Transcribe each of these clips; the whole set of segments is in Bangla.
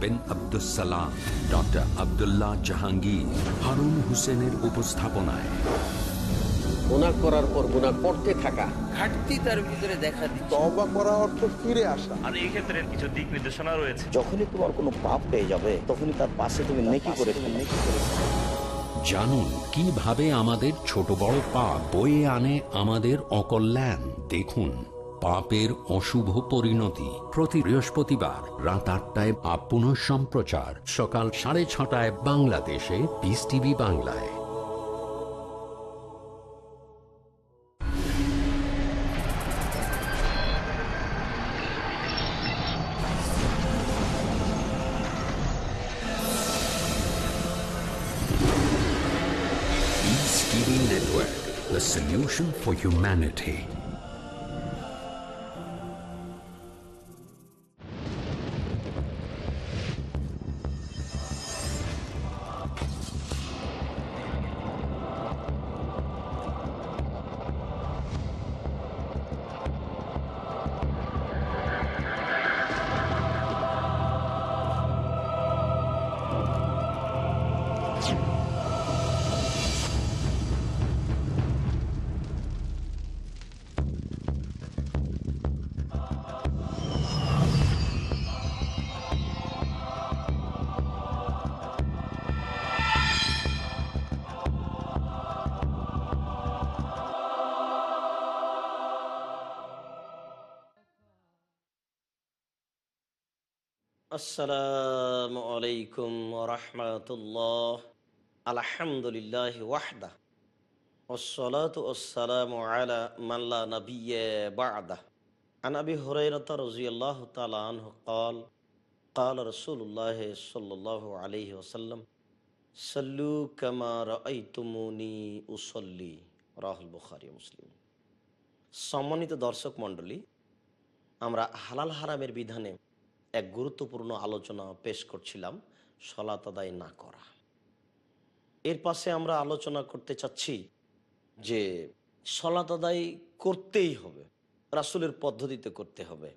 বিন আব্দুস সালাম, ডক্টর আব্দুল্লাহ জাহাঙ্গীর, হারুন হোসেনের উপস্থাপনায়। গুনাহ করার পর গুনাহ করতে থাকা, ঘাটতি তার ভিতরে দেখা দিচ্ছে। তওবা করা অর্থ ফিরে আসা। আর এই ক্ষেত্রে কিছু দিক নির্দেশনা রয়েছে। যখনই তোমার কোনো পাপ পেয়ে যাবে, তখনই তার পাশে তুমি নেকি করে জানুন কিভাবে আমাদের ছোট বড় পাপ বয়ে আনে আমাদের অকল্যাণ। দেখুন পাপের অশুভ পরিণতি প্রতি বৃহস্পতিবার রাত 8টায়, পুনঃ সম্প্রচার সকাল 6:30 বাংলাদেশে পিস টিভি বাংলায়। TV Network, the solution for humanity. আসসালামু আলাইকুম ওয়া রাহমাতুল্লাহ। আলহামদুলিল্লাহ ওয়াহদা, ওয়াসসালাতু ওয়াসসালামু আলা মান লা নাবিয়্যা বা'দা। আন আবি হুরায়রা রাদিয়াল্লাহু তাআলা আনহু قال قال رسول الله صلى الله عليه وسلم সাল্লু কামা রাআইতুমুনি উসাল্লি, রাহুল বুখারী মুসলিম। সম্মানিত দর্শক মণ্ডলী, আমরা হালাল হারামের বিধানে এক গুরুত্বপূর্ণ আলোচনা পেশ করছিলাম, সালাত আদায় না করা। এর পাশে আমরা আলোচনা করতে চাচ্ছি যে সালাত আদায় করতেই হবে, রাসূলের পদ্ধতিতে করতে হবে।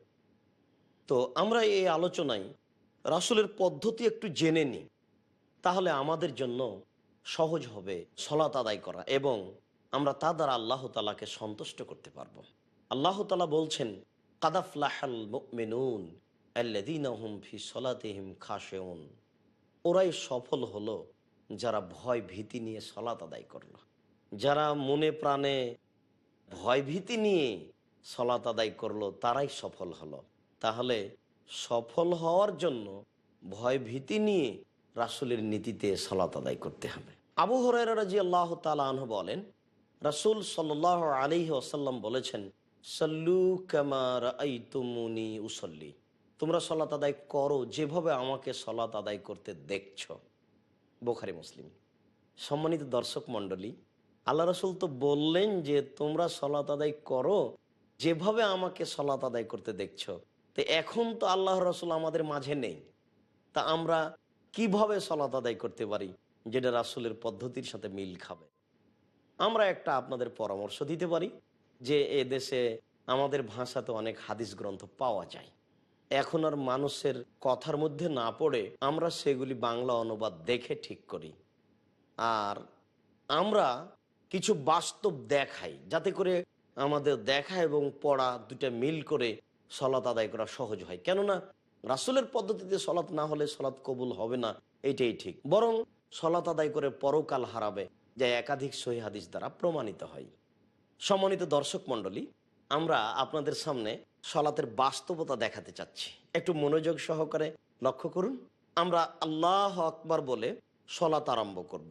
তো আমরা এই আলোচনায় রাসূলের পদ্ধতি একটু জেনে নিই, তাহলে আমাদের জন্য সহজ হবে সালাত আদায় করা এবং আমরা তা দ্বারা আল্লাহ তাআলাকে সন্তুষ্ট করতে পারবো। আল্লাহ তাআলা বলছেন, কাদ আফলাহাল মুমিনুন আল্লাযীনা হুম ফি সলাতিহিম খাশিউন। ওরাই সফল হলো যারা ভয় ভীতি নিয়ে সালাত আদায় করলো। যারা মনে প্রাণে ভয় ভীতি নিয়ে সালাত আদায় করলো তারাই সফল হলো। তাহলে সফল হওয়ার জন্য ভয় ভীতি নিয়ে রাসূলের নীতিতে সালাত আদায় করতে হবে। আবু হুরায়রা রাদিয়াল্লাহু তাআলা আনহু বলেন, রাসূল সাল্লাল্লাহু আলাইহি ওয়াসাল্লাম বলেছেন, সাল্লু কামা রাআইতুমুনি উসাল্লি। তোমরা সালাত আদায় করো যেভাবে আমাকে সালাত আদায় করতে দেখছো। বুখারী মুসলিম। সম্মানিত দর্শক মণ্ডলী, আল্লাহ রাসূল তো বললেন যে তোমরা সালাত আদায় করো যেভাবে আমাকে সালাত আদায় করতে দেখছো। তো এখন তো আল্লাহ রাসূল আমাদের মাঝে নেই, তা আমরা কিভাবে সালাত আদায় করতে পারি যেটা রাসূলের পদ্ধতির সাথে মিল খাবে? আমরা একটা আপনাদের পরামর্শ দিতে পারি যে এ দেশে আমাদের ভাষাতে অনেক হাদিস গ্রন্থ পাওয়া যায়। এখন আর মানুষের কথার মধ্যে না পড়ে আমরা সেগুলি বাংলা অনুবাদ দেখে ঠিক করি, আর আমরা কিছু বাস্তব দেখাই যাতে করে আমাদের দেখা এবং পড়া দুটা মিল করে সালাত আদায় করা সহজ হয়। কেননা রাসূলের পদ্ধতিতে সালাত না হলে সালাত কবুল হবে না, এইটাই ঠিক। বরং সালাত আদায় করে পরকাল হারাবে, যা একাধিক সহিহ হাদিস দ্বারা প্রমাণিত হয়। সম্মানিত দর্শক মণ্ডলী, আমরা আপনাদের সামনে সালাতের বাস্তবতা দেখাতে চাচ্ছি, একটু মনোযোগ সহকারে লক্ষ্য করুন। আমরা আল্লাহু আকবার বলে সালাত আরম্ভ করব।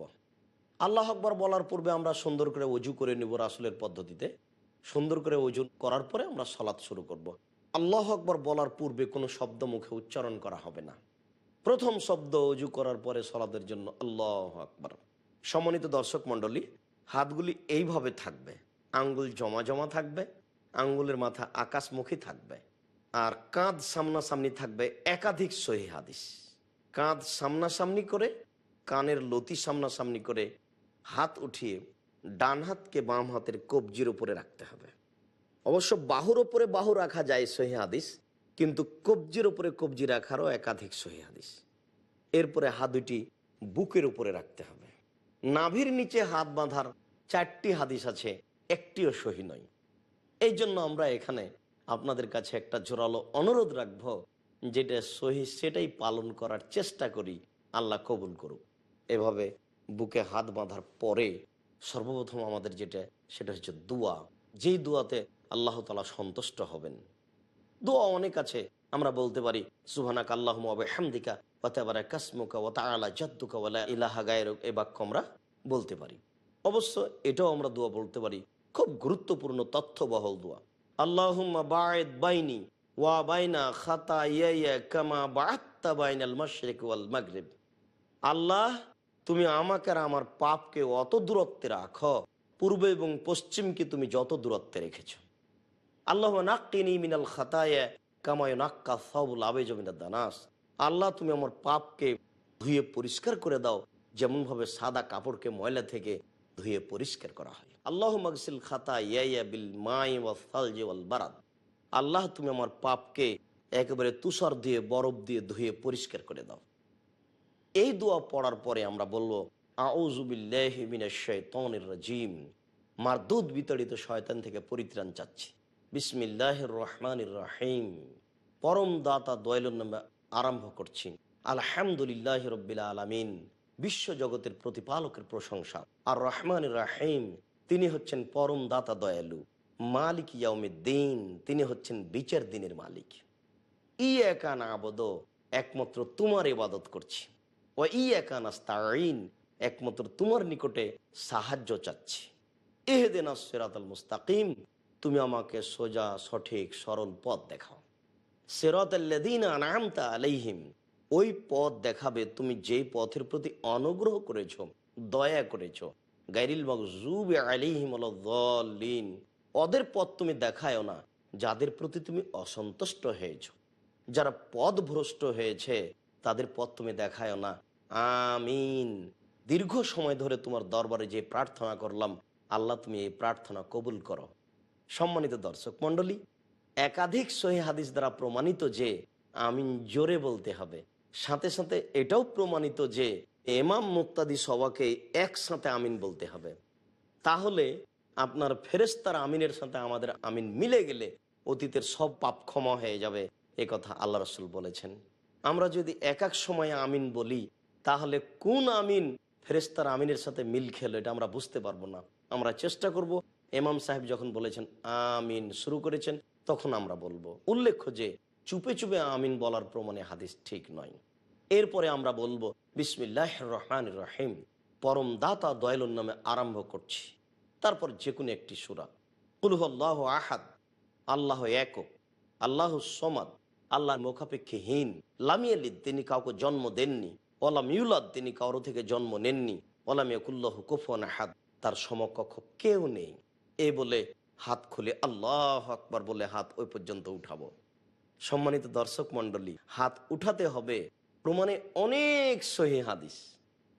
আল্লাহু আকবার বলার পূর্বে আমরা সুন্দর করে ওযু করে নেব রাসূলের পদ্ধতিতে। সুন্দর করে ওযু করার পরে আমরা সালাত শুরু করব। আল্লাহু আকবার বলার পূর্বে কোনো শব্দ মুখে উচ্চারণ করা হবে না। প্রথম শব্দ ওযু করার পরে সালাতের জন্য আল্লাহু আকবার। সম্মানিত দর্শক মণ্ডলী, হাতগুলি এইভাবে থাকবে, আঙ্গুল জমা জমা থাকবে, আঙ্গুলের মাথা আকাশমুখী থাকবে, আর কাঁধ সামনাসামনি থাকবে। একাধিক সহিহ হাদিস, কাঁধ সামনাসামনি করে, কানের লতি সামনাসামনি করে হাত উঠিয়ে ডান হাতকে বাম হাতের কবজির উপরে রাখতে হবে। অবশ্য বাহুর ওপরে বাহু রাখা যায় সহিহ হাদিস, কিন্তু কবজির উপরে কবজি রাখারও একাধিক সহিহ হাদিস। এরপরে হাত দুটি বুকের উপরে রাখতে হবে। নাভির নিচে হাত বাঁধার 4টি হাদিস আছে, একটিও সহি নয়। এই জন্য আমরা এখানে আপনাদের কাছে একটা জোরালো অনুরোধ রাখব, যেটা সহি সেটাই পালন করার চেষ্টা করি, আল্লাহ কবুল করুক। এভাবে বুকে হাত বাঁধার পরে সর্বপ্রথম আমাদের সেটা হচ্ছে দোয়া, যেই দোয়াতে আল্লাহ তাআলা সন্তুষ্ট হবেন। দোয়া অনেক আছে, আমরা বলতে পারি সুবহানাকা আল্লাহুম্মা ওয়া বিহামদিকা ওয়া তাবারাকা ইসমুকা ওয়া তাআলা জাদ্দুকা ওয়া লা ইলাহা গায়রুক, এই বাক্য আমরা বলতে পারি। অবশ্য এটাও আমরা দোয়া বলতে পারি, খুব গুরুত্বপূর্ণ তথ্যবহল দোয়া। আল্লাহুম্মা বাঈদ বাইনি ওয়া বাইনা খাতায়ায়া কামা বা'আদতা বাইনাল মাশরিক ওয়াল মাগরিব। আল্লাহ, তুমি আমাকে আর আমার পাপকে অত দূরত্বে রাখো, পূর্ব এবং পশ্চিমকে তুমি যত দূরত্বে রেখেছ। আল্লাহ নাক্কিনি মিনাল খাতায়া কামা ইউনাক্কা সাওবুল আবিজ মিনাদ দানাস। আল্লাহ, তুমি আমার পাপকে ধুয়ে পরিষ্কার করে দাও, যেমনভাবে সাদা কাপড়কে ময়লা থেকে ধুয়ে পরিষ্কার করা হয়। আল্লাহু মাগসিল খাতায়া বিল মাই ওয়াস সালজি ওয়াল বারাদ। আল্লাহ, তুমি আমার পাপকে একেবারে তুষার দিয়ে বরফ দিয়ে ধুয়ে পরিষ্কার করে দাও। এই দোয়া পড়ার পরে আমরা বলবো আউযু বিল্লাহি মিনাশ শাইতানির রাজিম, মারদুদ বিতাড়িত শয়তান থেকে পরিত্রাণ চাচ্ছি। বিসমিল্লাহির রহমানির রহিম, পরম দাতা দয়ালুর নামে আরম্ভ করছি। আলহামদুলিল্লাহি রাব্বিল আলামিন, বিশ্ব জগতের প্রতিপালকের প্রশংসা। আর রহমানির রহিম, তিনি হচ্ছেন পরম দাতা দয়ালু। মালিক ইয়াউমিদ্দিন, তিনি হচ্ছেন বিচার দিনের মালিক। ইয়াকা না'বুদু, একমাত্র তোমার ইবাদত করছি। ওয়া ইয়াকা নাস্তাঈন, একমাত্র তোমার নিকটে সাহায্য চাচ্ছি। ইহদিনাস সিরাতাল মুস্তাকিম, তুমি আমাকে সোজা সঠিক সরল পথ দেখাও। সিরাতাল্লাযীনা আন'আমতা আলাইহিম, ওই পথ দেখাবে তুমি যেই পথের প্রতি অনুগ্রহ করেছো, দয়া করেছো। গায়রিল মাগযুবি আলাইহিম ওয়ালাদ-দাল্লিন, ওদের পথ তুমি দেখায়ও না যাদের প্রতি তুমি অসন্তুষ্ট হয়েছো। যারা পথভ্রষ্ট হয়েছে তাদের পথ তুমি দেখায়ও না। আমিন। দীর্ঘ সময় ধরে তোমার দরবারে যে প্রার্থনা করলাম, আল্লাহ তুমি এই প্রার্থনা কবুল করো। সম্মানিত দর্শক মণ্ডলী, একাধিক সহিহ হাদিস দ্বারা প্রমাণিত যে আমিন জোরে বলতে হবে। সাথে সাথে এটাও প্রমাণিত যে ইমাম মুক্তাদি সবাকে একসাথে আমিন বলতে হবে। তাহলে আপনার ফেরেশতার আমিনের সাথে আমাদের আমিন মিলে গেলে অতীতের সব পাপ ক্ষমা হয়ে যাবে, এ কথা আল্লাহ রাসূল বলেছেন। আমরা যদি এক এক সময়ে আমিন বলি, তাহলে কোন আমিন ফেরেশতার আমিনের সাথে মিল খেলো এটা আমরা বুঝতে পারবো না। আমরা চেষ্টা করব, ইমাম সাহেব যখন বলেছেন আমিন শুরু করেছেন, তখন আমরা বলবো। উল্লেখ্য যে চুপে চুপে আমিন বলার প্রমাণে হাদিস ঠিক নয়। এরপরে আমরা বলবো বিসমিল্লাহির রহমানির রহিম, পরম দাতা দয়ালুর নামে আরম্ভ করছি। তারপর যে কোনো একটি সূরা। কুল হুয়াল্লাহু আহাদ, আল্লাহ একক, আল্লাহু সমাদ, আল্লাহ মুখাপেক্ষীহীন। লাম ইয়ালিদ, তিনি কাউকে জন্ম দেননি। ওয়ালাম ইউলাদ, তিনি কারো থেকে জন্ম নেননি। ওয়ালাম ইয়াকুল্লাহু কুফুয়ান আহাদ, তার সমকক্ষ কেউ নেই। এই বলে হাত খুলে আল্লাহু আকবার বলে হাত ওই পর্যন্ত উঠাবো। সম্মানিত দর্শক মণ্ডলী, হাত উঠাতে হবে প্রমাণে অনেক সহিহ হাদিস।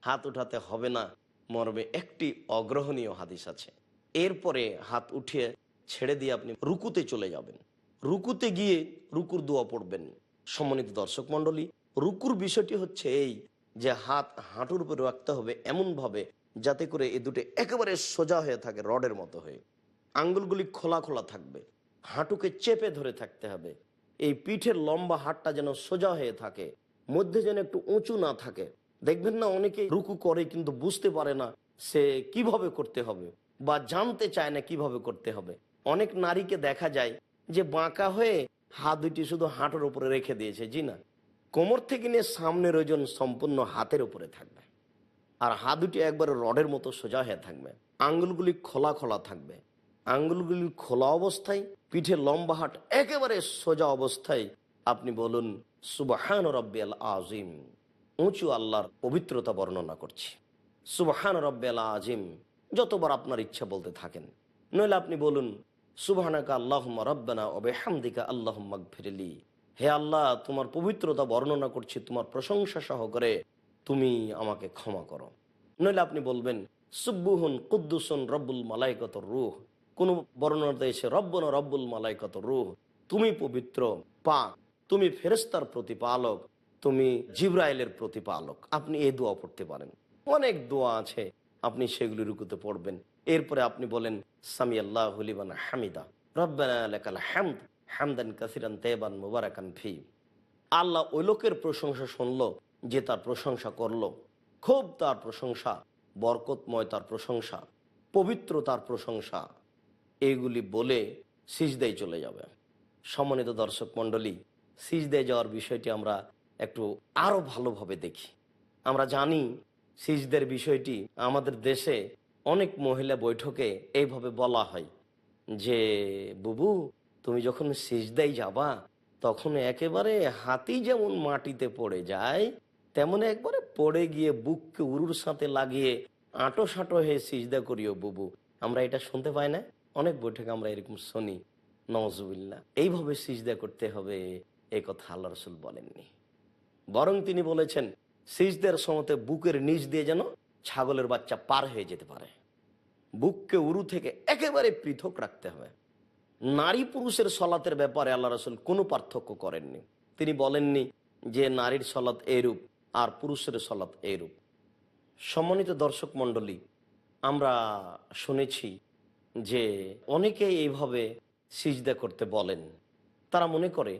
হাত উঠাতে হবে না মর্মে একটি অগ্রহণীয় হাদিস আছে। এরপরে হাত উঠিয়ে ছেড়ে দিয়ে আপনি রুকুতে চলে যাবেন। রুকুতে গিয়ে রুকুর দোয়া পড়বেন। সম্মানিত দর্শক মণ্ডলী, রুকুর বিষয়টি হচ্ছে এই যে হাত হাঁটুর উপরে রাখতে হবে এমনভাবে যাতে করে এই দুটো একেবারে সোজা হয়ে থাকে, রডের মতো হয়ে। আঙ্গুলগুলি খোলা খোলা থাকবে, হাঁটুকে চেপে ধরে থাকতে হবে। এই পিঠের লম্বা হাতটা যেন সোজা হয়ে থাকে, মধ্যে যেন একটু উঁচু না থাকে। দেখবেন না অনেকে রুকু করে কিন্তু বুঝতে পারে না সে কিভাবে করতে হবে বা জানতে চায় না কিভাবে করতে হবে। অনেক নারীকে দেখা যায় যে বাঁকা হয়ে হাত দুটি শুধু হাঁটুর উপরে রেখে দিয়েছে। জি না, কোমর থেকে নিয়ে সামনের ওজন সম্পূর্ণ হাতের উপরে থাকবে, আর হাত দুটি একবারে রডের মতো সোজা হয়ে থাকবে। আঙ্গুলগুলি খোলা খোলা থাকবে। আঙ্গুলগুলি খোলা অবস্থায় পিঠে লম্বা হাট একেবারে সোজা অবস্থায় আপনি বলুন সুবহান রাব্বিয়াল আযীম। উঁচু আল্লাহর পবিত্রতা বর্ণনা করছি। সুবহান রাব্বিয়াল আযীম যতবার আপনার ইচ্ছা বলতে থাকেন। নইলে আপনি বলুন সুবহানাকা আল্লাহুম্মা রাব্বানা ওয়া বিহামদিকা আল্লাহুম্মা গফিরলি। হে আল্লাহ, তোমার পবিত্রতা বর্ণনা করছি, তোমার প্রশংসা সহকারে তুমি আমাকে ক্ষমা করো। নইলে আপনি বলবেন সুবহুন কুদ্দুসুন রব্বুল মালাইকাতুর রূহ। কোন বর্ণনাতে এসে রব্বুনা রব্বুল মালাইকাতুর রূহ, তুমি পবিত্র, পাক, তুমি ফেরেশতার প্রতিপালক, তুমি জিবরাইলের প্রতিপালক। আপনি এই দোয়া পড়তে পারেন। অনেক দোয়া আছে, আপনি সেগুলি রুকুতে পড়বেন। এরপরে আপনি বলেন সামি আল্লাহু লিমান হামিদা রব্বানা লাকাল হামদ হামদান কাসিরান তাইয়িবান মুবারাকান ফি। আল্লাহ ওই লোকের প্রশংসা শুনলো যে তার প্রশংসা করলো, খুব তার প্রশংসা, বরকতময় তার প্রশংসা, পবিত্র তার প্রশংসা। এইগুলি বলে সিজদায় চলে যাবে। সম্মানিত দর্শক মণ্ডলী, সিজদায় যাওয়ার বিষয়টি আমরা একটু আরও ভালোভাবে দেখি। আমরা জানি সিজদের বিষয়টি আমাদের দেশে অনেক মহিলা বৈঠকে এইভাবে বলা হয় যে বুবু তুমি যখন সিজদায় যাবা তখন একেবারে হাতি যেমন মাটিতে পড়ে যায় তেমন একবারে পড়ে গিয়ে বুককে উরুর সাথে লাগিয়ে আঁটো সাঁটো হয়ে সিজদা করিও বুবু। আমরা এটা শুনতে পাই না? অনেক বৈঠকে আমরা এরকম শুনি। নওয়াজুবিল্লাহ। এইভাবে সিজদা করতে হবে এই কথা আল্লাহ রাসূল বলেননি, বরং তিনি বলেছেন সিজদার সময়তে বুকের নিচ দিয়ে যেন ছাগলের বাচ্চা পার হয়ে যেতে পারে। বুককে উরু থেকে একেবারে পৃথক রাখতে হবে। নারী পুরুষের সলাতের ব্যাপারে আল্লাহ রাসূল কোনো পার্থক্য করেননি। তিনি বলেননি যে নারীর সলাত এইরূপ আর পুরুষের সলাত এইরূপ। সম্মানিত দর্শক মণ্ডলী, আমরা শুনেছি যে অনেকেই এইভাবে সিজদা করতে বলেন। তারা মনে করে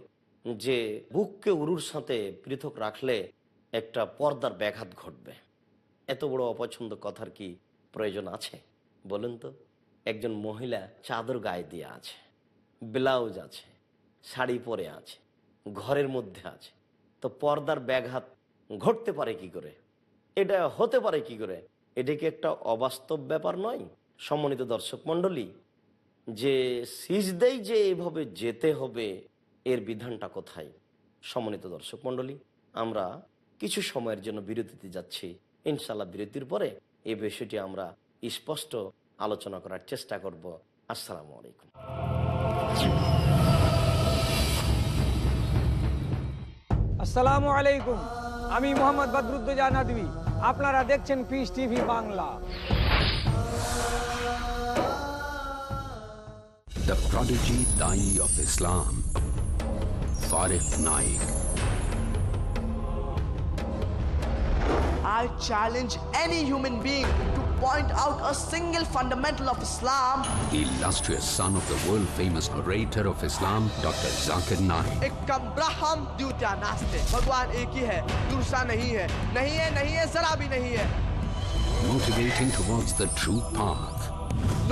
যে বুককে উরুর সাথে পৃথক রাখলে একটা পর্দার ব্যাঘাত ঘটবে। এত বড় অপছন্দ কথার কি প্রয়োজন আছে বলুন তো? একজন মহিলা চাদর গায়ে দিয়ে আছে, ব্লাউজ আছে, শাড়ি পরে আছে, ঘরের মধ্যে আছে, তো পর্দার ব্যাঘাত ঘটতে পারে কি করে? এটা হতে পারে কি করে? এটা কি একটা অবাস্তব ব্যাপার নয়? সম্মানিত দর্শক মণ্ডলী, যে সিজদাই যে এভাবে যেতে হবে এর বিধানটা কোথায়? সম্মানিত দর্শক মণ্ডলী, আমরা কিছু সময়ের জন্য বিরতিতে যাচ্ছি। ইনশাআল্লাহ বিরতির পরে এই বিষয়টি আমরা স্পষ্ট আলোচনা করার চেষ্টা করব। আসসালামু আলাইকুম। আসসালামু আলাইকুম, আমি মোহাম্মদ বদরুদ্দোজা নদভী। আপনারা দেখছেন piece TV Bangla. The prodigy Dai of Islam, Farid Naik. I challenge any human being to point out a single fundamental of Islam. The illustrious son of the world-famous orator of Islam, Dr. Zakir Naik. एक ब्रह्म द्वितीय नास्ते, भगवान एक ही है, दूसरा नहीं है, नहीं है, नहीं है, जरा भी नहीं है. Motivating towards the true path.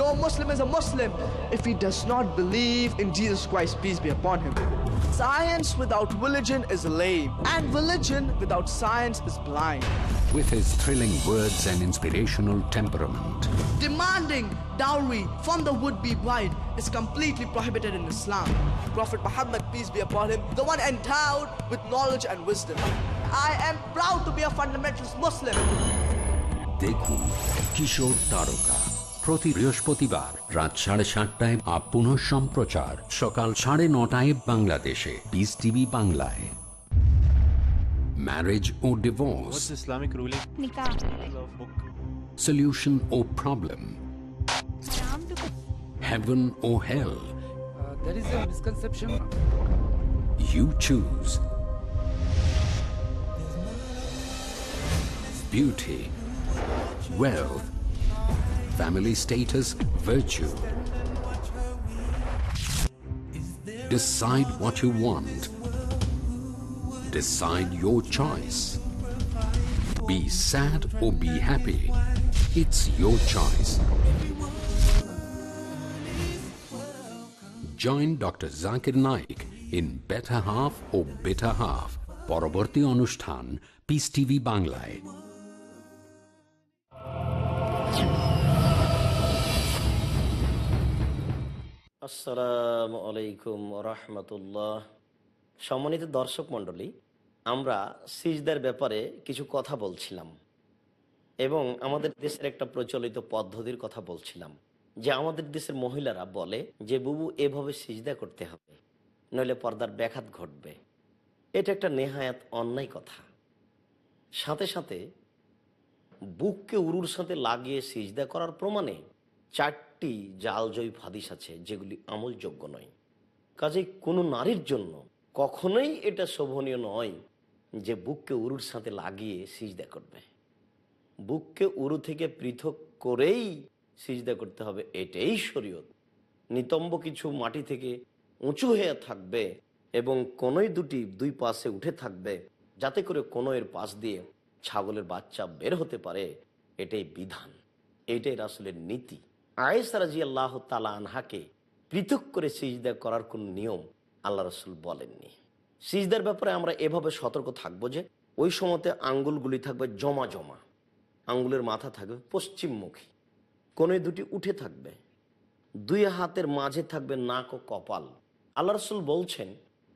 No Muslim is a Muslim if he does not believe in Jesus Christ, peace be upon him. Science without religion is lame, and religion without science is blind. With his thrilling words and inspirational temperament, Demanding dowry from the would-be bride is completely prohibited in Islam. Prophet Muhammad, peace be upon him, the one endowed with knowledge and wisdom. I am proud to be a fundamentalist Muslim. দেখুন কিশোর তারকা প্রতি বৃহস্পতিবার রাত 7:30টায় পুনঃ সম্প্রচার সকাল 9:30টায় বাংলাদেশে পিস টিভি বাংলায়। Marriage O divorce, Islamic ruling? Nikah. solution or problem, heaven or hell, There is a misconception. you choose. Beauty, wealth, family status, virtue. Decide what you want. Decide your choice. Be sad or be happy. It's your choice. Join Dr. Zakir Naik in Better Half or Bitter Half. পরবর্তী অনুষ্ঠান পিস টিভি বাংলায়। আসসালামু আলাইকুম রাহমাতুল্লাহ। সম্মানিত দর্শক মণ্ডলী, আমরা সিজদার ব্যাপারে কিছু কথা বলছিলাম এবং আমাদের দেশের একটা প্রচলিত পদ্ধতির কথা বলছিলাম যে আমাদের দেশের মহিলারা বলে যে বুবু এভাবে সিজদা করতে হবে, নইলে পর্দার ব্যাঘাত ঘটবে। এটা একটা নেহায়াত অন্যায় কথা। সাথে সাথে বুককে উরুর সাথে লাগিয়ে সিজদা করার প্রমাণে 4টি জালজয়ী হাদিস আছে যেগুলি আমলযোগ্য নয়। কাজেই কোনো নারীর জন্য কখনোই এটা শোভনীয় নয় যে বুককে উরুর সাথে লাগিয়ে সিজদা করবে। বুককে উরু থেকে পৃথক করেই সিজদা করতে হবে, এটাই শরীয়ত। নিতম্ব কিছু মাটি থেকে উঁচু হয়ে থাকবে এবং কোনোই দুই পাশে উঠে থাকবে, যাতে করে কোনোয়ের পাশ দিয়ে ছাগলের বাচ্চা বের হতে পারে, এটাই বিধান, এইটাই রাসূলের নীতি। আয়েশা রাদিয়াল্লাহু তাআলা আনহাকে পৃথক করে সিজদা করার কোন নিয়ম আল্লাহ রাসূল বলেননি। সিজদার ব্যাপারে আমরা এভাবে সতর্ক থাকবো যে ওই সময়তে আঙ্গুলগুলি থাকবে জমা জমা, আঙ্গুলের মাথা থাকবে পশ্চিমমুখী, কোনোই দুটি উঠে থাকবে, দুই হাতের মাঝে থাকবে নাক ও কপাল। আল্লাহ রাসূল বলছেন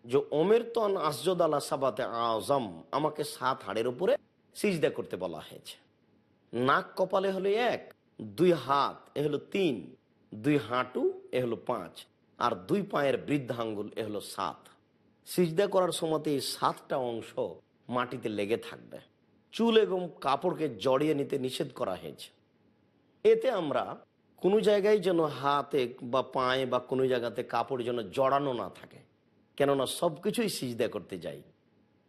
যে ওমেরতু আন আসজুদ আলা সাবাতে আযম, আমাকে 7 হাড়ের উপরে সিজদা করতে বলা হয়েছে। নাক কপালে হলো 1, 2 হাত এ হলো 3, 2 হাঁটু এ হলো 5, আর 2 পায়ের বৃদ্ধাঙ্গুল এ হলো 7। সিজদা করার সময়তে এই 7টা অংশ মাটিতে লেগে থাকবে। চুল এবং কাপড়কে জড়িয়ে নিতে নিষেধ করা হয়েছে। এতে আমরা কোনো জায়গায় যেন হাতে বা পায়ে বা কোনো জায়গাতে কাপড় যেন জড়ানো না থাকে, কেননা সব কিছুই সিজদা করতে যাই,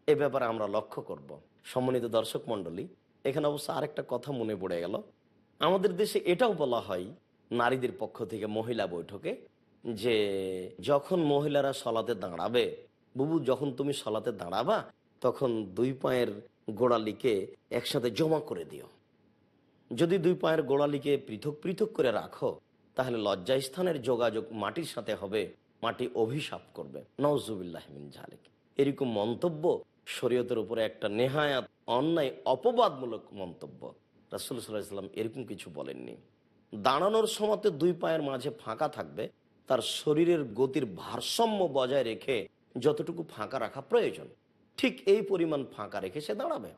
এ ব্যাপারে আমরা লক্ষ্য করব। সম্মানিত দর্শক মণ্ডলী, এখানে অবশ্য আরেকটা কথা মনে পড়ে গেল। আমাদের দেশে এটাও বলা হয় নারীদের পক্ষ থেকে মহিলা বৈঠকে, যে যখন মহিলারা সলাতে দাঁড়াবে, বুবু যখন তুমি সলাতে দাঁড়াবা তখন 2 পায়ের গোড়ালিকে একসাথে জমা করে দিও। যদি 2 পায়ের গোড়ালিকে পৃথক পৃথক করে রাখো তাহলে লজ্জাস্থানের যোগাযোগ মাটির সাথে হবে, মাটি অভিশাপ করবে। নাউজুবিল্লাহি মিন যালিক। এরকম মন্তব্য শরীয়তের উপরে একটা নেহায়াত অন্যায় অপবাদমূলক মন্তব্য। রাসূল সাল্লাল্লাহু আলাইহি ওয়াসাল্লাম এরকম কিছু বলেননি। দাঁড়ানোর সময়তে 2 পায়ের মাঝে ফাঁকা থাকবে, তার শরীরের গতির ভারসাম্য বজায় রেখে যতটুকু ফাঁকা রাখা প্রয়োজন ঠিক এই পরিমাণ ফাঁকা রেখে সে দাঁড়াবে।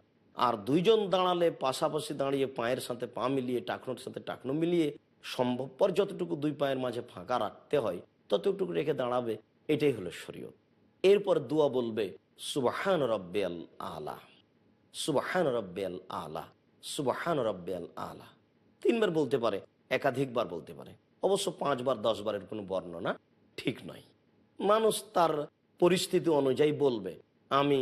আর 2 জন দাঁড়ালে পাশাপাশি দাঁড়িয়ে পায়ের সাথে পা মিলিয়ে টাকনোর সাথে টাকনো মিলিয়ে সম্ভবপর যতটুকু 2 পায়ের মাঝে ফাঁকা রাখতে হয় ততটুকু রেখে দাঁড়াবে, এটাই হলো শরীয়ত। এরপর দোয়া বলবে সুবহান রাব্বিয়াল আলা, সুবহান রাব্বিয়াল আলা, সুবহান রাব্বিয়াল আলা। 3 বার বলতে পারে, একাধিকবার বলতে পারে। অবশ্য 5 বার 10 বারের কোনো বর্ণনা ঠিক নয়। মানুষ তার পরিস্থিতি অনুযায়ী বলবে, আমি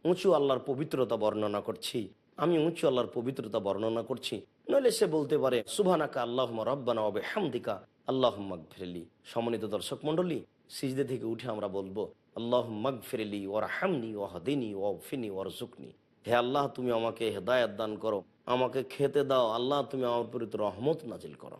উঁচু আল্লাহর পবিত্রতা বর্ণনা করছি, আমি উঁচু আল্লাহর পবিত্রতা বর্ণনা করছি। নইলে সে বলতে পারে সুবহানাকা আল্লাহুম্মা রাব্বানা ওয়া বিহামদিকা আল্লাহুম্মা গফিরলি। সম্মানিত দর্শক মণ্ডলী, সিজদা থেকে উঠে আমরা বলবো আল্লাহুম্মা গফিরলি ওয়ারহামনি ওয়াহদিনি ওয়াগফিরনি ওয়ারযুকনি। হে আল্লাহ, তুমি আমাকে হেদায়েত দান করো, আমাকে খেতে দাও, আল্লাহ তুমি আমার উপরে রহমত নাজিল করো।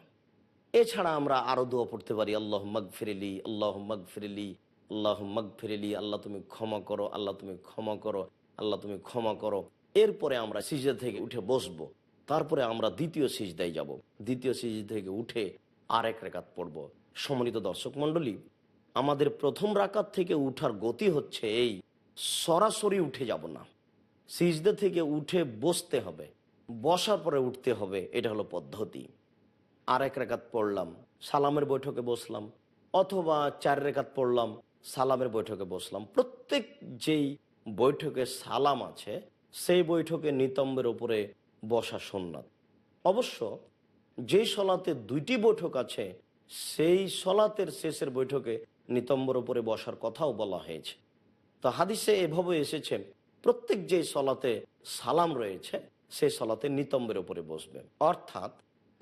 এছাড়া আমরা আরো দোয়া পড়তে পারি আল্লাহুম্মা গফিরলি, আল্লাহুম্মা গফিরলি, আল্লাহুম্মা গফিরলি, আল্লাহ তুমি ক্ষমা করো, আল্লাহ তুমি ক্ষমা করো, আল্লাহ তুমি ক্ষমা করো। এরপরে আমরা সিজদা থেকে উঠে বসবো, তারপরে আমরা দ্বিতীয় সিজদায় যাব। দ্বিতীয় সিজদা থেকে উঠে আরেক রাকাত পড়ব। সম্মানিত দর্শক মণ্ডলী, আমাদের প্রথম রাকাত থেকে উঠার গতি হচ্ছে এই, সরাসরি উঠে যাব না, সিজদা থেকে উঠে বসতে হবে, বসার পরে উঠতে হবে, এটা হলো পদ্ধতি। আরেক রাকাত পড়লাম, সালামের বৈঠকে বসলাম, অথবা 4 রাকাত পড়লাম, সালামের বৈঠকে বসলাম। প্রত্যেক যেই বৈঠকে সালাম আছে সেই বৈঠকে নিতম্বের উপরে বসা সুন্নাত। অবশ্য যেই সলাতে 2টি বৈঠক আছে সেই সলাতের শেষের বৈঠকে নিতম্বের উপরে বসার কথাও বলা হয়েছে। তো হাদিসে এভাবে এসেছে, প্রত্যেক যেই সলাতে সালাম রয়েছে সেই সলাতে নিতম্বের উপরে বসবে। অর্থাৎ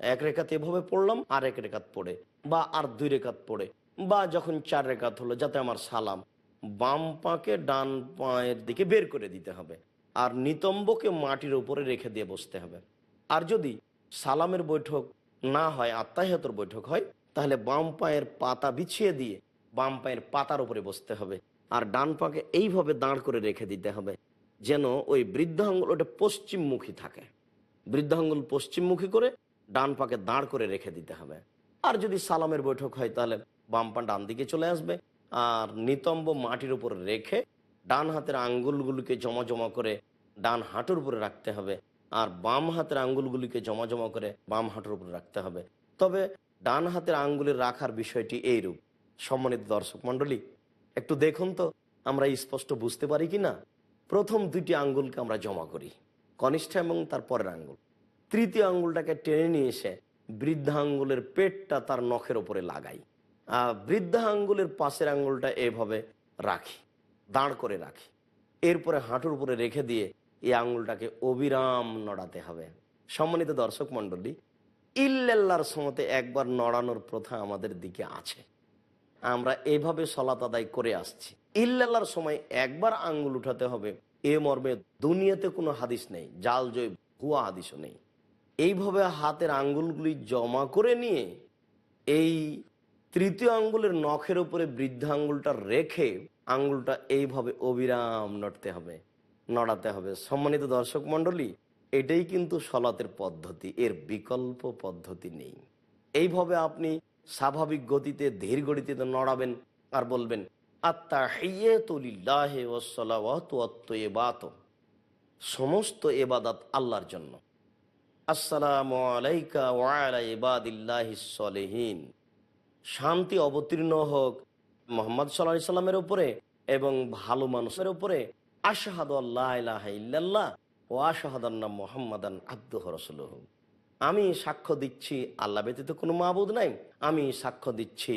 1 রাকাত এভাবে পড়লাম, আর 1 রাকাত পড়ে বা আর 2 রাকাত পড়ে বা যখন 4 রাকাত হলো, যাতে আমার সালাম বাম পাকে ডান পায়ের দিকে বের করে দিতে হবে আর নিতম্বকে মাটির উপরে রেখে দিয়ে বসতে হবে। আর যদি সালামের বৈঠক না হয়, আত্তাহিয়াতুর বৈঠক হয়, তাহলে বাম পায়ের পাতা বিছিয়ে দিয়ে বাম পায়ের পাতার উপরে বসতে হবে আর ডান পাকে এইভাবে দাঁড় করে রেখে দিতে হবে, যেন ওই বৃদ্ধাঙ্গুল ওটা পশ্চিমমুখী থাকে। বৃদ্ধাঙ্গুল পশ্চিমমুখী করে ডান পাকে দাঁড় করে রেখে দিতে হবে। আর যদি সালামের বৈঠক হয় তাহলে বাম পা ডান দিকে চলে আসবে আর নিতম্ব মাটির উপর রেখে ডান হাতের আঙ্গুলগুলিকে জমা জমা করে ডান হাঁটুর উপরে রাখতে হবে আর বাম হাতের আঙ্গুলগুলিকে জমা জমা করে বাম হাঁটুর উপরে রাখতে হবে। তবে ডান হাতের আঙ্গুলের রাখার বিষয়টি এইরূপ। সম্মানিত দর্শক মণ্ডলী, একটু দেখুন তো আমরা স্পষ্ট বুঝতে পারি কি না। প্রথম 2টি আঙ্গুলকে আমরা জমা করি, কনিষ্ঠ এবং তার পরের আঙ্গুল। তৃতীয় আঙ্গুলটাকে টেনে নিয়ে এসে বৃদ্ধা আঙ্গুলের পেটটা তার নখের ওপরে লাগাই আর বৃদ্ধা আঙ্গুলের পাশের আঙ্গুলটা এভাবে রাখি। দাঁড় করে রাখি, এরপরে হাঁটুর উপরে রেখে দিয়ে এই আঙুলটাকে অবিরাম নড়াতে হবে। সম্মানিত দর্শক মণ্ডলী, ইল্লাল্লাহর সমতে একবার নড়ানোর প্রথা আমাদের দিকে আছে, আমরা এইভাবে সলাত আদায় করে আসছি। ইল্লাল্লাহর সময় একবার আঙ্গুল উঠাতে হবে, এ মর্মে দুনিয়াতে কোনো হাদিস নেই, জাল জয় ভুয়া হাদিসও নেই। এইভাবে হাতের আঙ্গুলগুলি জমা করে নিয়ে এই তৃতীয় আঙ্গুলের নখের উপরে বৃদ্ধা আঙ্গুলটা রেখে আঙ্গুলটা এইভাবে অবিরাম নড়াতে হবে। সম্মানিত দর্শক মণ্ডলী, এটাই কিন্তু সলাতের পদ্ধতি, এর বিকল্প পদ্ধতি নেই। এইভাবে আপনি স্বাভাবিক গতিতে ধীর গতিতে নড়াবেন আর বলবেন আত্তাহিয়াতু লিল্লাহি ওয়াস সালাওয়াতু ওয়াত তাইয়্যিবাতু, সমস্ত ইবাদত আল্লাহর জন্য। আসসালামু আলাইকা ওয়া আলা ইবাদিল্লাহিস সলিহিন, শান্তি অবতীর্ণ হোক মুহাম্মদ সাল্লাল্লাহু আলাইহি সাল্লামের উপরে এবং ভালো মানুষের উপরে। আশহাদু আল্লা ইলাহা ইল্লাল্লাহ ওয়া আশহাদু আন্না মুহাম্মাদান আবদুহু ওয়া রাসূলুহু, আমি সাক্ষ্য দিচ্ছি আল্লাহ ব্যতীত কোনো মাবুদ নাই, আমি সাক্ষ্য দিচ্ছি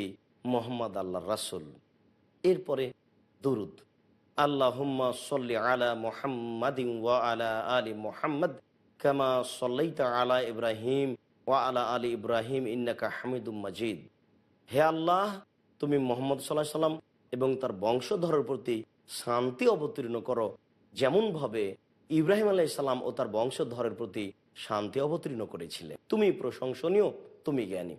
মুহাম্মদ আল্লাহর রাসূল। এরপরে দুরুদ, আল্লাহুম্মা সাল্লি আলা মুহাম্মাদিন ওয়া আলা আলি মুহাম্মাদ কামা সাল্লাইতা আলা ইব্রাহিম ওয়া আলা আলি ইব্রাহিম ইন্নাকা হামিদুম মাজিদ। হে আল্লাহ, তুমি মুহাম্মদ সাল্লাল্লাহু আলাইহি সাল্লাম এবং তার বংশধরের প্রতি শান্তি অবতীর্ণ করো, যেমনভাবে ইব্রাহিম আলাইহিস সালাম ও তার বংশধরের প্রতি শান্তি অবতীর্ণ করেছিলে। তুমি প্রশংসনীয়, তুমি জ্ঞানী।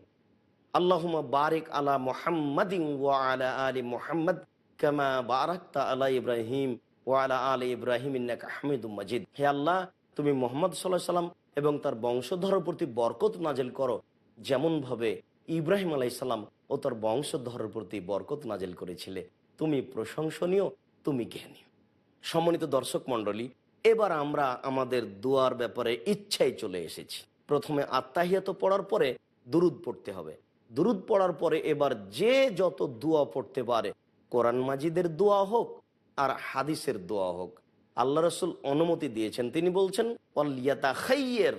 আল্লাহুম্মা বারিক আলা মুহাম্মাদিন ওয়া আলা আলি মুহাম্মাদ কামা বারাকতা আলা ইব্রাহিম ওয়া আলা আলি ইব্রাহিম ইন্নাকা হামিদুম মাজিদ। হে আল্লাহ, তুমি মুহাম্মদ সাল্লাল্লাহু আলাইহি সাল্লাম এবং তার বংশধরের প্রতি বরকত নাজিল করো, যেমনভাবে ইব্রাহিম আলাইহিস সালাম ও তার বংশধরের প্রতি বরকত নাজিল করেছিলে। তুমি প্রশংসনীয়, তুমি জ্ঞানী। সম্মানিত দর্শক মণ্ডলী, এবার আমরা আমাদের দোয়ার ব্যাপারে ইচ্ছায় চলে এসেছি। প্রথমে আত্তাহিয়াত পড়ার পরে দুরুদ পড়তে হবে। দুরুদ পড়ার পরে এবার যে যত দোয়া পড়তে পারে, কোরআন মাজিদের দোয়া হোক আর হাদিসের দোয়া হোক, আল্লাহ রাসূল অনুমতি দিয়েছেন। তিনি বলছেন ওয়ালিয়াতাখাইয়ার,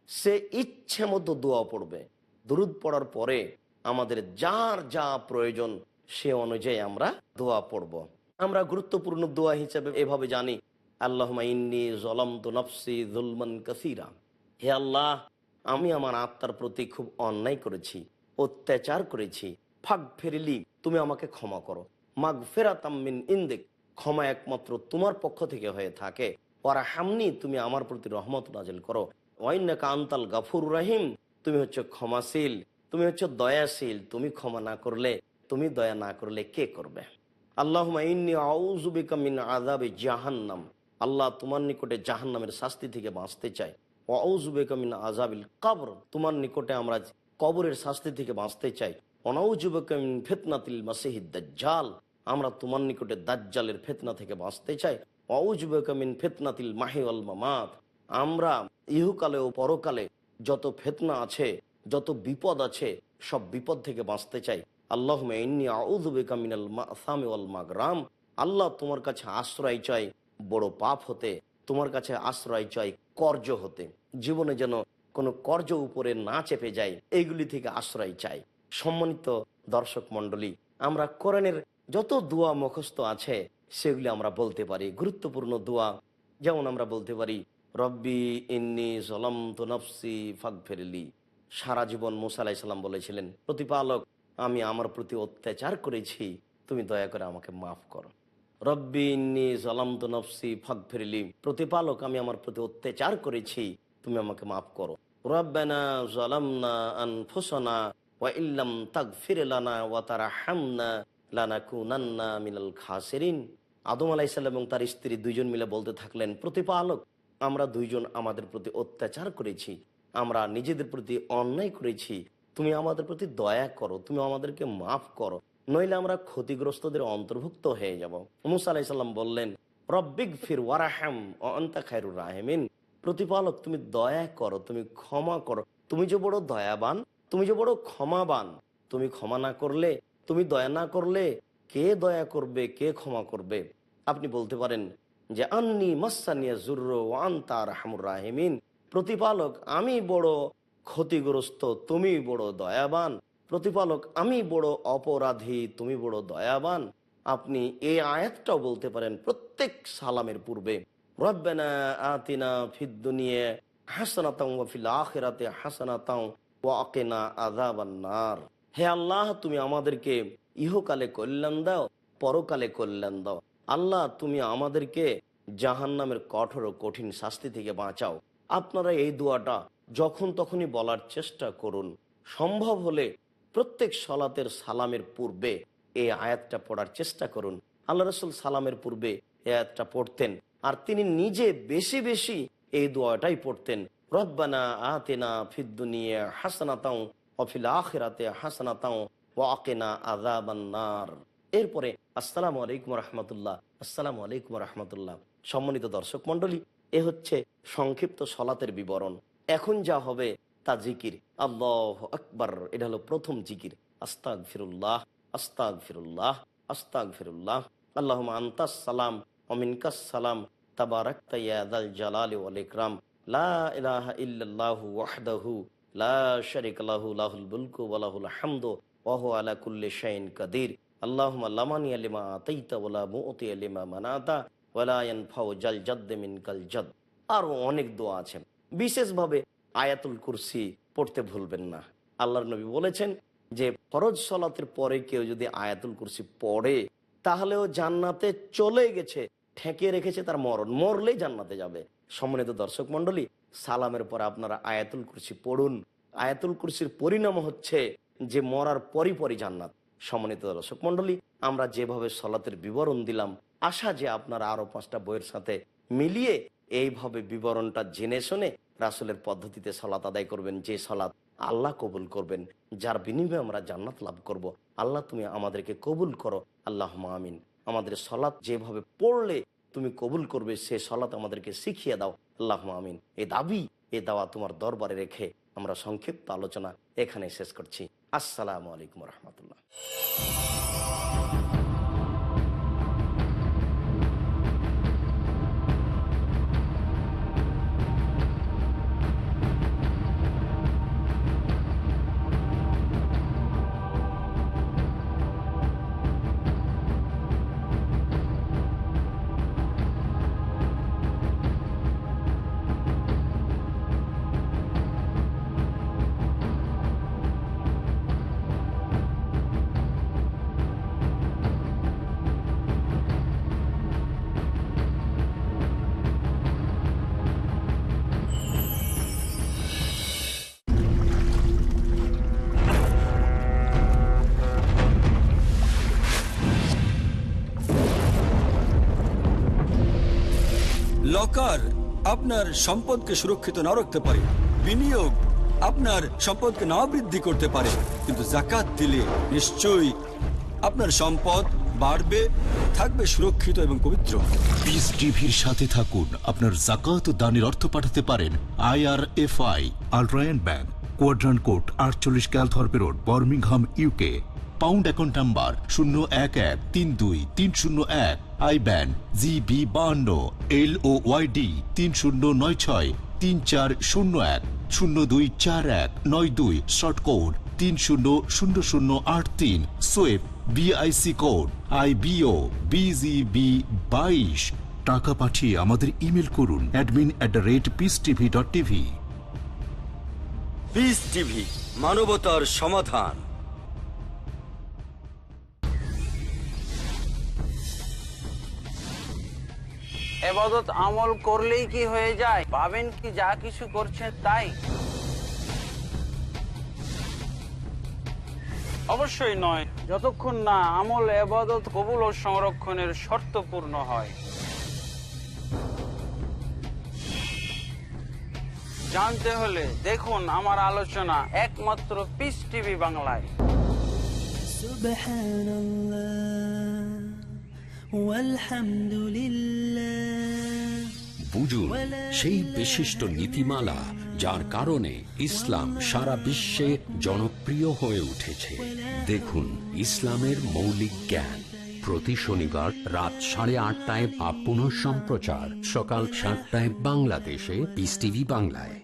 সে ইচ্ছে মতো দোয়া পড়বে। দুরুদ পড়ার পরে আমাদের যার যা প্রয়োজন সে অনুযায়ী আমরা দোয়া পড়ব। আমরা গুরুত্বপূর্ণ দোয়া হিসেবে এভাবে জানি, আল্লাহুম্মা ইন্নী যালামতু নাফসি যুলমান কাসীরা, হে আল্লাহ, আমি আমার আত্মার প্রতি খুব অন্যায় করেছি, অত্যাচার করেছি। ফাগফিরলি, তুমি আমাকে ক্ষমা করো। মাগফিরাতাম মিন ইনদিক, ক্ষমা একমাত্র তোমার পক্ষ থেকে হয়ে থাকে। ওয়ারহামনি, তুমি আমার প্রতি রহমত নাজিল করো। ওয়া ইন্নাকা আনতাল গাফুরুর রহিম, তুমি হচ্ছে ক্ষমাশীল, তুমি হচ্ছে দয়াশীল। তুমি ক্ষমা না করলে, তুমি দয়া না করলে কে করবে? আল্লাহুম্মা ইন্নী আউযু বিকা মিন আযাবি জাহান্নাম, আল্লাহ, তোমার নিকটে জাহান্নামের শাস্তি থেকে বাঁচতে চাই। ওয়া আউযু বিকা মিন আযাবিল কবর, তোমার নিকটে আমরা কবরের শাস্তি থেকে বাঁচতে চাই। ওয়া নাউযু বিকা মিন ফিতনাতিল মাসিহিদ দাজ্জাল, আমরা তোমার নিকটে দাজ্জালের ফিতনা থেকে বাঁচতে চাই। ওয়া আউযু বিকা মিন ফিতনাতিল মাহি ওয়াল মামাত, আমরা ইহকালে ও পরকালে যত ফিতনা আছে, যত বিপদ আছে, সব বিপদ থেকে বাঁচতে চাই। আল্লাহুম্মা ইন্নী আউযু বিকা মিনাল মাসামি ওয়াল মাগরাম, আল্লাহ, তোমার কাছে আশ্রয় চাই বড় পাপ হতে, তোমার কাছে আশ্রয় চাই কর্জ হতে, জীবনে যেন কোনো কর্জ উপরে না চেপে যায়, এইগুলি থেকে আশ্রয় চাই। সম্মানিত দর্শক মণ্ডলী, আমরা কোরআনের যত দোয়া মুখস্থ আছে সেগুলি আমরা বলতে পারি। গুরুত্বপূর্ণ দোয়া যেমন আমরা বলতে পারি রব্বি ইন্নী যালামতু নাফসি ফাগফিরলি। সারা জীবন মুসা আলাইহিস সালাম বলেছিলেন, প্রতিপালক, আমি আমার প্রতি অত্যাচার করেছি, তুমি দয়া করে আমাকে মাফ করো। রব্বি ইন্নী যালামতু নাফসি ফাগফিরলি, প্রতিপালক, আমি আমার প্রতি অত্যাচার করেছি, তুমি আমাকে মাফ করো। রব্বানা যালামনা আনফুসানা ওয়া ইল্লাম তাগফির লানা ওয়া তারহামনা লানাকুনান্না মিনাল খাসিরিন। আদম আলাইহিস সালাম এবং তার স্ত্রী দুইজন মিলে বলতে থাকলেন, প্রতিপালক, আমরা দুইজন আমাদের প্রতি অত্যাচার করেছি, আমরা নিজেদের প্রতি অন্যায় করেছি, তুমি আমাদের প্রতি দয়া করো, তুমি আমাদেরকে মাফ করো, নইলে আমরা ক্ষতিগ্রস্তদের অন্তর্ভুক্ত হয়ে যাব। মুসা আলাইহিস সালাম বললেন, রব্বিগফির ওয়ারহাম ওয়া আনতা খায়রুর রাহিমিন, প্রতিপালক, তুমি দয়া করো, তুমি ক্ষমা করো, তুমি যে বড় দয়াবান, তুমি যে বড় ক্ষমাবান, তুমি ক্ষমা না করলে, তুমি দয়া না করলে কে দয়া করবে, কে ক্ষমা করবে? আপনি বলতে পারেন যে আন্নি মাসানিয়া যুররু ওয়া আনতা আরহামুর রাহিমিন, প্রতিপালক, আমি বড় ক্ষতিগ্রস্ত, তুমি বড় দয়াবান। প্রতিপালক, আমি বড় অপরাধী, তুমি বড় দয়াবান। আপনি এই আয়াতটাও বলতে পারেন প্রত্যেক সালামের পূর্বে, রব্বানা আতিনা ফিদ দুনিয়া হাসানাতাও ওয়া ফিল আখিরাতি হাসানাতাও ওয়া কিনা আযাবান নার। হে আল্লাহ, তুমি আমাদেরকে ইহকালে কল্যাণ দাও, পরকালে কল্যাণ দাও। আল্লাহ, তুমি আমাদেরকে জাহান্নামের কঠোর ও কঠিন শাস্তি থেকে বাঁচাও। আপনারা এই দোয়াটা যখন তখনই বলার চেষ্টা করুন। সম্ভব হলে প্রত্যেক সালাতের সালামের পূর্বে এই আয়াতটা পড়ার চেষ্টা করুন। আল্লাহ রাসূল সালামের পূর্বে এই আয়াতটা পড়তেন, আর তিনি নিজে বেশি বেশি এই দোয়াটাই পড়তেন, রব্বানা আতিনা ফিদ দুনিয়া হাসানাতাও ওয়া ফিল আখিরাতি হাসানাতাও ওয়া কিনা আযাবান নার। এরপরে আসসালামু আলাইকুম রাহমাতুল্লাহ, আসসালামু আলাইকুম রাহমাতুল্লাহ। সম্মানিত দর্শক মণ্ডলী, এ হচ্ছে সংক্ষিপ্ত সলাতের বিবরণ। এখন যা হবে তা জিকির, আল্লাহু আকবার, এটা হলো প্রথম জিকির। আস্তাগফিরুল্লাহ, আস্তাগফিরুল্লাহ, আস্তাগফিরুল্লাহ, আল্লাহুম্মা আনতাস সালাম ওয়া মিনকাস সালাম, তাবারাকতা ইয়া যাল জালালি ওয়াল ইকরাম, লা ইলাহা ইল্লাল্লাহু ওয়াহদাহু লা শারীকা লাহু, লাহুল মুলকু ওয়া লাহুল হামদু ওয়া হুয়া আলা কুল্লি শাইইন কাদির। আল্লাহুম্মা লা মানিয়া লিমা আতাইতা ওয়া লা মুতিয়া লিমা মানাতা ওয়া লা ইয়ানফাউ জাল জাদ্দি মিনকাল জাদ। আরও অনেক দোয়া আছে। বিশেষভাবে আয়াতুল কুরসি পড়তে ভুলবেন না। আল্লাহর নবী বলেছেন যে ফরজ সালাতের পরে কেউ যদি আয়াতুল কুরসি পড়ে তাহলেও জান্নাতে চলে গেছে, ঠেকিয়ে রেখেছে তার মরণ, মরলেই জান্নাতে যাবে। সম্মানিত দর্শক মণ্ডলী, সালামের পর আপনারা আয়াতুল কুরসি পড়ুন। আয়াতুল কুরসির পরিণাম হচ্ছে যে মরার পরই জান্নাত। সম্মানিত দর্শক মণ্ডলী, আমরা যেভাবে সালাতের বিবরণ দিলাম, আশা যে আপনারা আরো 5টা বইয়ের সাথে মিলিয়ে এইভাবে বিবরণটা জেনে শুনে রাসূলের পদ্ধতিতে সালাত আদায় করবেন, যে সালাত আল্লাহ কবুল করবেন, যার বিনিময়ে আমরা জান্নাত লাভ করব। আল্লাহ, তুমি আমাদেরকে কবুল করো, আল্লাহুম্মা আমিন। আমাদের সালাত যেভাবে পড়লে তুমি কবুল করবে সে সালাত আমাদেরকে শিখিয়ে দাও, আল্লাহুম্মা আমিন। এই দাবি, এই দাওয়া তোমার দরবারে রেখে আমরা সংক্ষিপ্ত আলোচনা এখানে শেষ করছি। আসসালামু আলাইকুম রাহমাতুল্লাহ। লকার আপনার সম্পদকে সুরক্ষিত না রাখতে পারে, বিনিয়োগ আপনার সম্পদকে না বৃদ্ধি করতে পারে, কিন্তু যাকাত দিলে নিশ্চয়ই আপনার সম্পদ বাড়বে, থাকবে সুরক্ষিত এবং পবিত্র। পিস টিভির সাথে থাকুন। আপনার যাকাত ও দানের অর্থ পাঠাতে পারেন IRFI, Al Rayan bank, quadrant code 48 Calthorpe road, Birmingham, UK। Pound account number 01132301, IBAN GB52 LOYD 30963401 024192, short code 300083, সোয়েব BIC কোড IBO BGB22। টাকা পাঠিয়ে আমাদের ইমেল করুন admin@peacetv.tv। পিস টিভি, মানবতার সমাধান। ইবাদত আমল করলেই কি হয়ে যায়? ভাবেন কি যা কিছু করছেন তাই? অবশ্যই নয়, যতক্ষণ না আমল ইবাদত কবুল ও সংরক্ষণের শর্ত পূর্ণ হয়। জানতে হলে দেখুন আমার আলোচনা একমাত্র পিস টিভি বাংলায়। বুঝুন সেই বিশিষ্ট নীতিমালা যার কারণে ইসলাম সারা বিশ্বে জনপ্রিয় হয়ে উঠেছে। দেখুন ইসলামের মৌলিক জ্ঞান, প্রতি শনিবার রাত 8:30টায়, পুনঃ সম্প্রচার সকাল 7টায় বাংলাদেশে পিস টিভি বাংলায়।